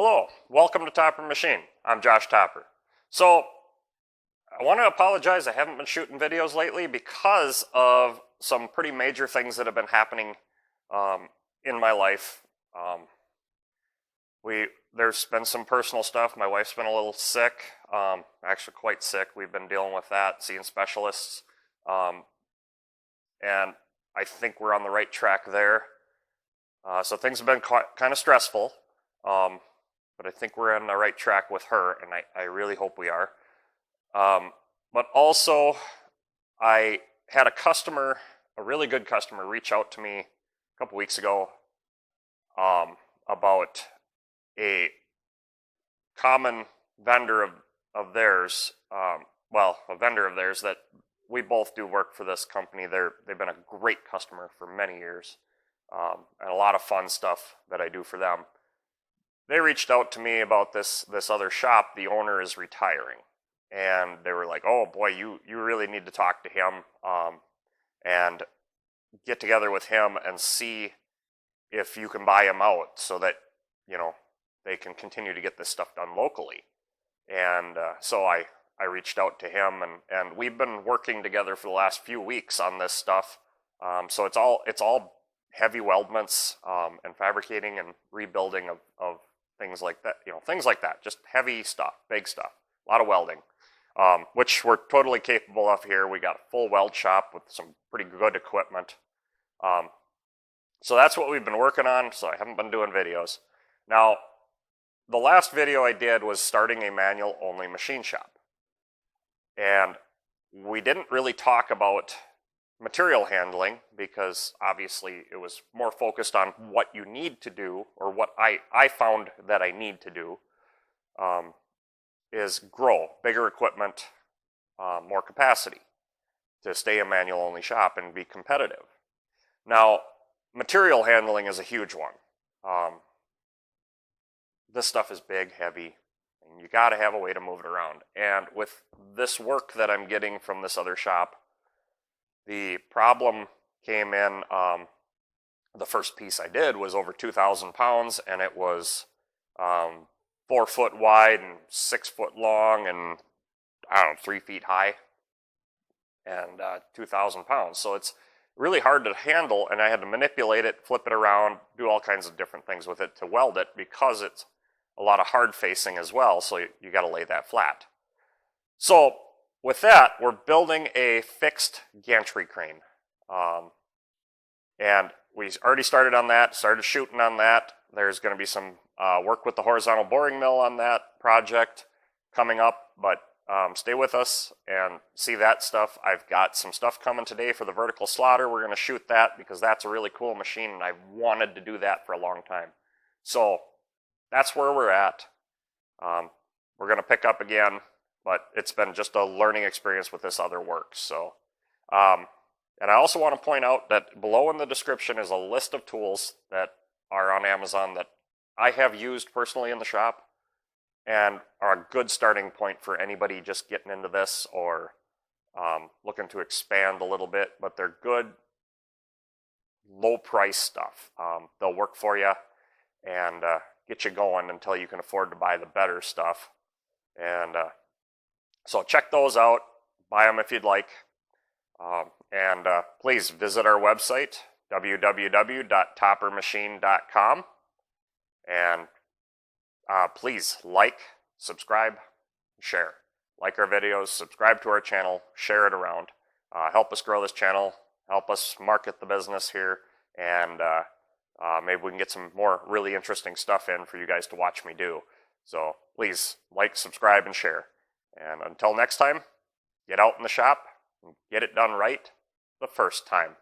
Hello, welcome to Topper Machine. I'm Josh Topper. So, I want to apologize, I haven't been shooting videos lately because of some pretty major things that have been happening in my life. There's been some personal stuff. My wife's been a little sick, actually quite sick. We've been dealing with that, seeing specialists, and I think we're on the right track there. So things have been kind of stressful. But I think we're on the right track with her, and I really hope we are. But also, I had a customer, a really good customer, reach out to me a couple weeks ago about a common vendor of theirs, a vendor of theirs that we both do work for this company. They've been a great customer for many years, and a lot of fun stuff that I do for them. They reached out to me about this other shop. The owner is retiring, and they were like, "Oh boy, you really need to talk to him and get together with him and see if you can buy him out so that they can continue to get this stuff done locally." And so I reached out to him, and we've been working together for the last few weeks on this stuff. So it's all heavy weldments and fabricating and rebuilding of things like that, things like that, just heavy stuff, big stuff, a lot of welding, which we're totally capable of here. We got a full weld shop with some pretty good equipment. So that's what we've been working on, so I haven't been doing videos. Now, the last video I did was starting a manual-only machine shop. And we didn't really talk about material handling because obviously it was more focused on what you need to do, or what I found that I need to do, is grow bigger equipment, more capacity to stay a manual only shop and be competitive. Now, material handling is a huge one. This stuff is big, heavy, and you got to have a way to move it around. And with this work that I'm getting from this other shop, the problem came in, the first piece I did was over 2,000 pounds, and it was 4 foot wide and 6 foot long and, 3 feet high, and 2,000 pounds. So it's really hard to handle, and I had to manipulate it, flip it around, do all kinds of different things with it to weld it because it's a lot of hard facing as well, so you got to lay that flat. So with that, we're building a fixed gantry crane. And we already started on that, started shooting on that. There's going to be some work with the horizontal boring mill on that project coming up, but stay with us and see that stuff. I've got some stuff coming today for the vertical slaughter. We're going to shoot that because that's a really cool machine, and I've wanted to do that for a long time. So that's where we're at. We're going to pick up again, but it's been just a learning experience with this other work. So, and I also want to point out that below in the description is a list of tools that are on Amazon that I have used personally in the shop and are a good starting point for anybody just getting into this or looking to expand a little bit, but they're good, low price stuff. They'll work for you and get you going until you can afford to buy the better stuff. And so check those out, buy them if you'd like, and please visit our website, www.toppermachine.com, and please like, subscribe, share. Like our videos, subscribe to our channel, share it around. Help us grow this channel, help us market the business here, and maybe we can get some more really interesting stuff in for you guys to watch me do. So please like, subscribe, and share. And until next time, get out in the shop and get it done right the first time.